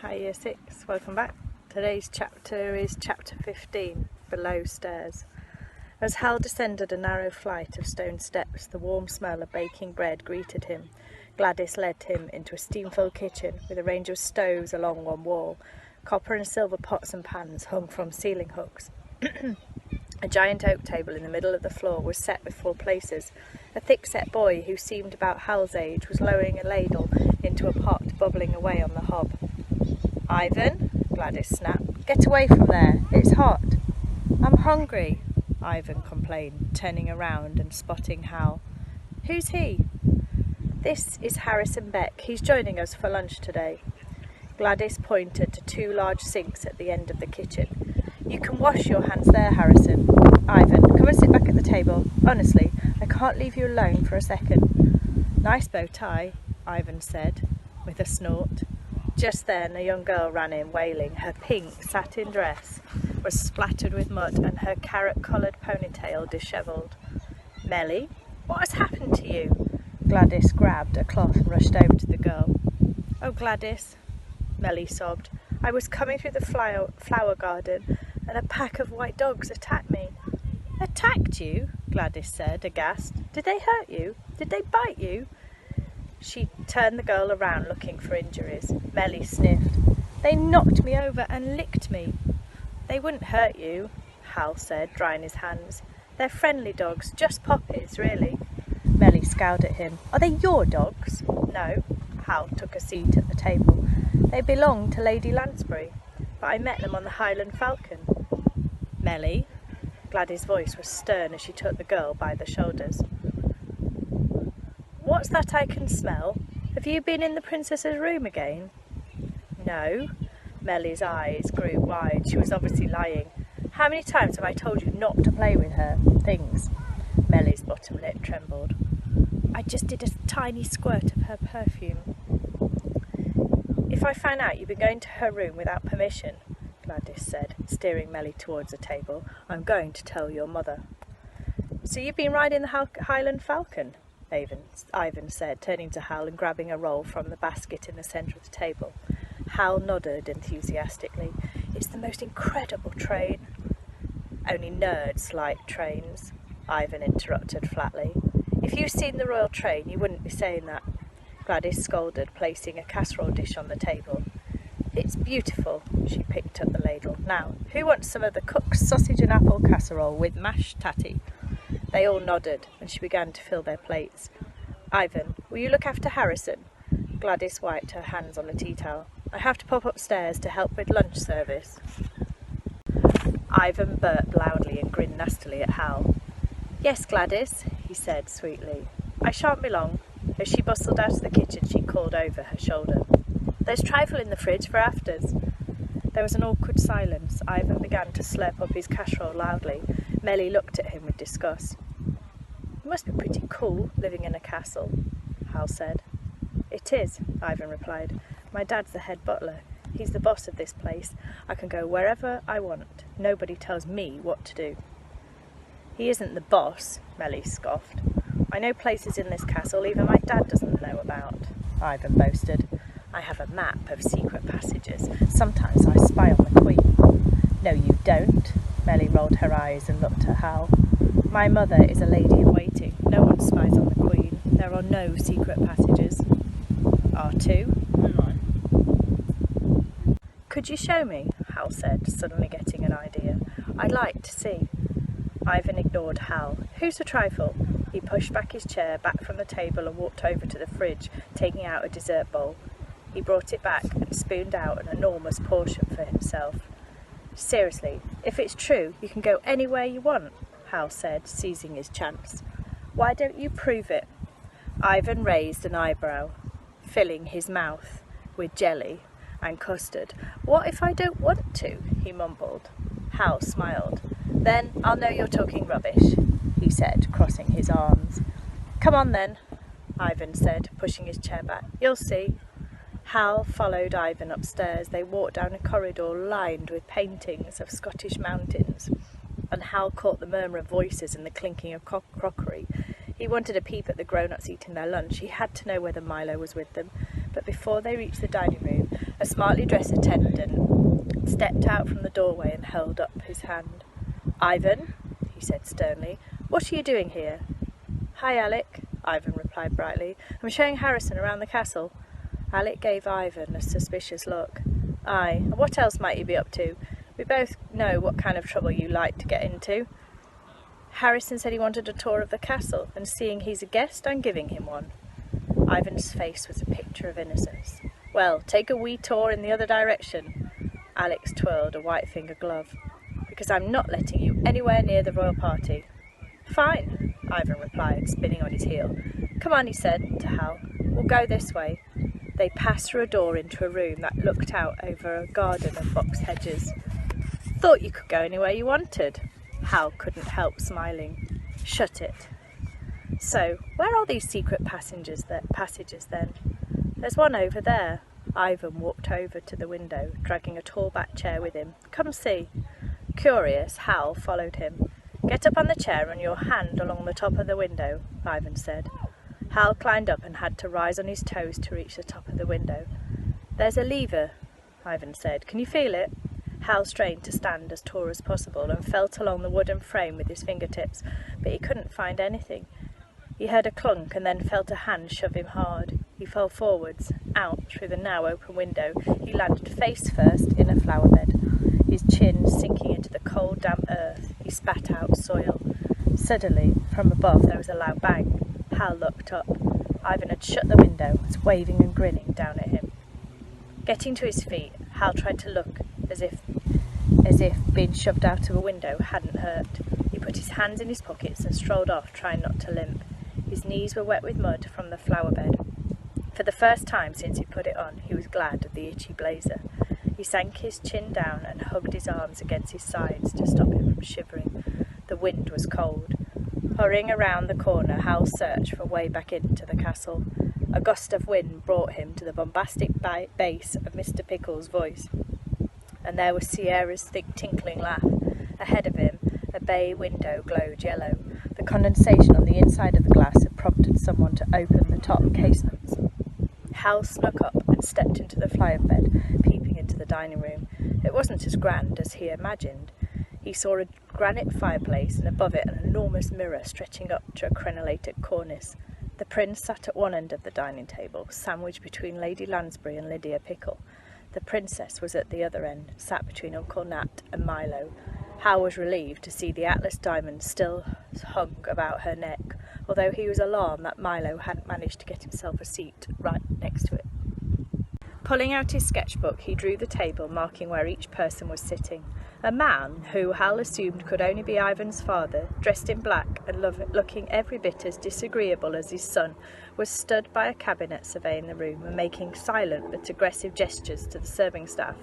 Hi Year 6, welcome back. Today's chapter is chapter 15, Below Stairs. As Hal descended a narrow flight of stone steps, the warm smell of baking bread greeted him. Gladys led him into a steam-filled kitchen with a range of stoves along one wall. Copper and silver pots and pans hung from ceiling hooks. A giant oak table in the middle of the floor was set with 4 places. A thick-set boy who seemed about Hal's age was lowering a ladle into a pot bubbling away on the hob. "Ivan," Gladys snapped, "get away from there, it's hot." "I'm hungry," Ivan complained, turning around and spotting Hal. "Who's he?" "This is Harrison Beck. He's joining us for lunch today." Gladys pointed to 2 large sinks at the end of the kitchen. "You can wash your hands there, Harrison. Ivan, come and sit back at the table. Honestly, I can't leave you alone for a second." "Nice bow tie," Ivan said, with a snort. Just then a young girl ran in, wailing. Her pink satin dress was splattered with mud and her carrot-coloured ponytail dishevelled. "Melly, what has happened to you?" Gladys grabbed a cloth and rushed over to the girl. "Oh, Gladys," Melly sobbed, "I was coming through the flower garden and a pack of white dogs attacked me." "Attacked you?" Gladys said, aghast. "Did they hurt you? Did they bite you?" She turned the girl around, looking for injuries. Melly sniffed. "They knocked me over and licked me." "They wouldn't hurt you," Hal said, drying his hands. "They're friendly dogs, just puppies, really." Melly scowled at him. "Are they your dogs?" "No." Hal took a seat at the table. "They belong to Lady Lansbury, but I met them on the Highland Falcon." "Melly," Gladys' voice was stern as she took the girl by the shoulders. "What's that I can smell? Have you been in the princess's room again?" "No." Melly's eyes grew wide. She was obviously lying. "How many times have I told you not to play with her things?" Melly's bottom lip trembled. "I just did a tiny squirt of her perfume." "If I find out you've been going to her room without permission," Gladys said, steering Melly towards the table, "I'm going to tell your mother." "So you've been riding the Highland Falcon?" Ivan said, turning to Hal and grabbing a roll from the basket in the centre of the table. Hal nodded enthusiastically. "It's the most incredible train." "Only nerds like trains," Ivan interrupted flatly. "If you'd seen the royal train, you wouldn't be saying that." Gladys scolded, placing a casserole dish on the table. "It's beautiful." She picked up the ladle. "Now, who wants some of the cooked sausage and apple casserole with mashed tatty?" They all nodded, and she began to fill their plates. "Ivan, will you look after Harrison?" Gladys wiped her hands on the tea towel. "I have to pop upstairs to help with lunch service." Ivan burped loudly and grinned nastily at Hal. "Yes, Gladys," he said sweetly. "I shan't be long." As she bustled out of the kitchen, she called over her shoulder, "There's trifle in the fridge for afters." There was an awkward silence. Ivan began to slurp up his casserole loudly. Melly looked at him with disgust. "It must be pretty cool, living in a castle," Hal said. "It is," Ivan replied. "My dad's the head butler. He's the boss of this place. I can go wherever I want. Nobody tells me what to do." "He isn't the boss," Melly scoffed. "I know places in this castle even my dad doesn't know about," Ivan boasted. "I have a map of secret passages. Sometimes I spy on the Queen." "No, you don't." Melly rolled her eyes and looked at Hal. "My mother is a lady-in-waiting. No one spies on the Queen. There are no secret passages." "R2?" "Could you show me?" Hal said, suddenly getting an idea. "I'd like to see." Ivan ignored Hal. "Who's a trifle?" He pushed back his chair back from the table and walked over to the fridge, taking out a dessert bowl. He brought it back and spooned out an enormous portion for himself. "Seriously, if it's true, you can go anywhere you want," Hal said, seizing his chance. "Why don't you prove it?" Ivan raised an eyebrow, filling his mouth with jelly and custard. "What if I don't want to?" he mumbled. Hal smiled. "Then I'll know you're talking rubbish," he said, crossing his arms. "Come on then," Ivan said, pushing his chair back. "You'll see." Hal followed Ivan upstairs. They walked down a corridor lined with paintings of Scottish mountains, and Hal caught the murmur of voices and the clinking of crockery. He wanted a peep at the grown-ups eating their lunch. He had to know whether Milo was with them, but before they reached the dining room, a smartly dressed attendant stepped out from the doorway and held up his hand. "Ivan," he said sternly, "what are you doing here?" "Hi, Alec," Ivan replied brightly. "I'm showing Harrison around the castle." Alec gave Ivan a suspicious look. "Aye, and what else might you be up to? We both know what kind of trouble you like to get into." "Harrison said he wanted a tour of the castle, and seeing he's a guest, I'm giving him one." Ivan's face was a picture of innocence. "Well, take a wee tour in the other direction." Alex twirled a white-finger glove. "Because I'm not letting you anywhere near the royal party." "Fine," Ivan replied, spinning on his heel. "Come on," he said to Hal. "We'll go this way." They passed through a door into a room that looked out over a garden of box hedges. "Thought you could go anywhere you wanted." Hal couldn't help smiling. "Shut it." "So, where are these secret passages then?" "There's one over there." Ivan walked over to the window, dragging a tall back chair with him. "Come see." Curious, Hal followed him. "Get up on the chair and your hand along the top of the window," Ivan said. Hal climbed up and had to rise on his toes to reach the top of the window. "There's a lever," Ivan said. "Can you feel it?" Hal strained to stand as tall as possible and felt along the wooden frame with his fingertips, but he couldn't find anything. He heard a clunk and then felt a hand shove him hard. He fell forwards, out through the now open window. He landed face first in a flower bed, his chin sinking into the cold, damp earth. He spat out soil. Suddenly, from above, there was a loud bang. Hal looked up. Ivan had shut the window, was waving and grinning down at him. Getting to his feet, Hal tried to look as if being shoved out of a window hadn't hurt. He put his hands in his pockets and strolled off, trying not to limp. His knees were wet with mud from the flower bed. For the first time since he put it on, he was glad of the itchy blazer. He sank his chin down and hugged his arms against his sides to stop him from shivering. The wind was cold. Hurrying around the corner, Hal searched for a way back into the castle. A gust of wind brought him to the bombastic bass of Mr. Pickle's voice, and there was Sierra's thick tinkling laugh. Ahead of him, a bay window glowed yellow. The condensation on the inside of the glass had prompted someone to open the top casements. Hal snuck up and stepped into the flower bed, peeping into the dining room. It wasn't as grand as he imagined. He saw a granite fireplace and above it an enormous mirror stretching up to a crenellated cornice. The prince sat at one end of the dining table, sandwiched between Lady Lansbury and Lydia Pickle. The princess was at the other end, sat between Uncle Nat and Milo. Hal was relieved to see the Atlas diamond still hung about her neck, although he was alarmed that Milo hadn't managed to get himself a seat right next to it. Pulling out his sketchbook, he drew the table, marking where each person was sitting. A man, who Hal assumed could only be Ivan's father, dressed in black and looking every bit as disagreeable as his son, was stood by a cabinet surveying the room and making silent but aggressive gestures to the serving staff.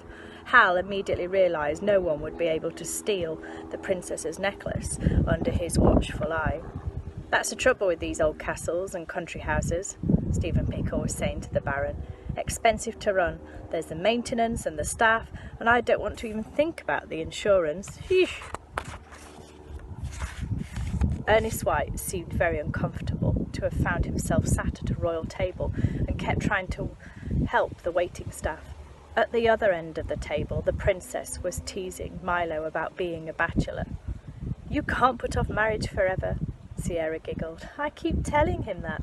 Hal immediately realised no one would be able to steal the princess's necklace under his watchful eye. "That's the trouble with these old castles and country houses," Stephen Pickle was saying to the Baron. "Expensive to run. There's the maintenance and the staff, and I don't want to even think about the insurance. Eesh." Ernest White seemed very uncomfortable to have found himself sat at a royal table and kept trying to help the waiting staff. At the other end of the table, the princess was teasing Milo about being a bachelor. "You can't put off marriage forever," Sierra giggled. "I keep telling him that."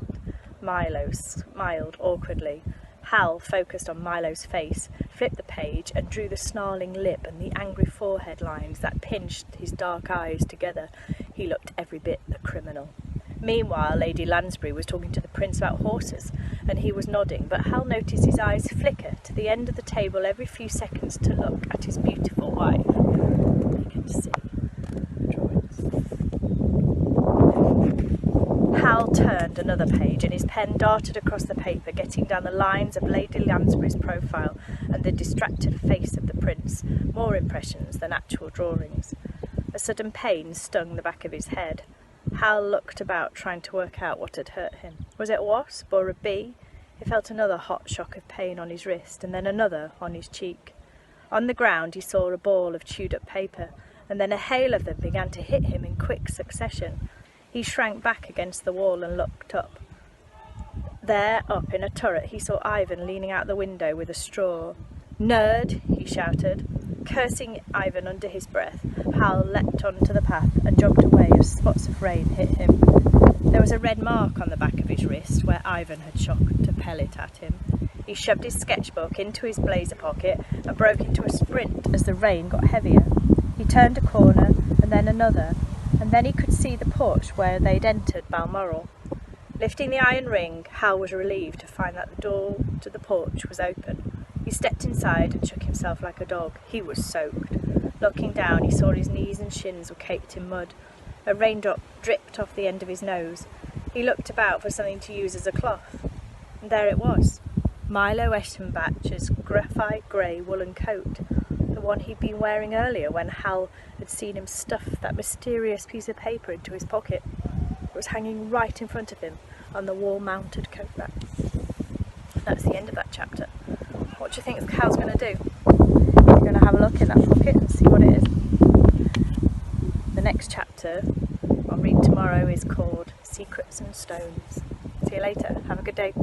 Milo smiled awkwardly. Hal focused on Milo's face, flipped the page, and drew the snarling lip and the angry forehead lines that pinched his dark eyes together. He looked every bit the criminal. Meanwhile, Lady Lansbury was talking to the prince about horses, and he was nodding, but Hal noticed his eyes flicker to the end of the table every few seconds to look at his beautiful wife. You can see drawings. Hal turned another page, and his pen darted across the paper, getting down the lines of Lady Lansbury's profile and the distracted face of the prince, more impressions than actual drawings. A sudden pain stung the back of his head. Hal looked about, trying to work out what had hurt him. Was it a wasp or a bee? He felt another hot shock of pain on his wrist, and then another on his cheek. On the ground he saw a ball of chewed-up paper, and then a hail of them began to hit him in quick succession. He shrank back against the wall and looked up. There, up in a turret, he saw Ivan leaning out the window with a straw. "Nerd!" he shouted. Cursing Ivan under his breath, Hal leapt onto the path and jogged away as spots of rain hit him. There was a red mark on the back of his wrist where Ivan had shot a pellet at him. He shoved his sketchbook into his blazer pocket and broke into a sprint as the rain got heavier. He turned a corner and then another, and then he could see the porch where they'd entered Balmoral. Lifting the iron ring, Hal was relieved to find that the door to the porch was open. He stepped inside and shook himself like a dog. He was soaked. Looking down, he saw his knees and shins were caked in mud. A raindrop dripped off the end of his nose. He looked about for something to use as a cloth, and there it was. Milo Eschenbach's graphite grey woolen coat, the one he'd been wearing earlier when Hal had seen him stuff that mysterious piece of paper into his pocket. It was hanging right in front of him on the wall-mounted coat rack. That's the end of that chapter. What do you think Hal's going to do? You're going to have a look in that pocket and see what it is. The next chapter I'll read tomorrow is called Secrets and Stones. See you later. Have a good day.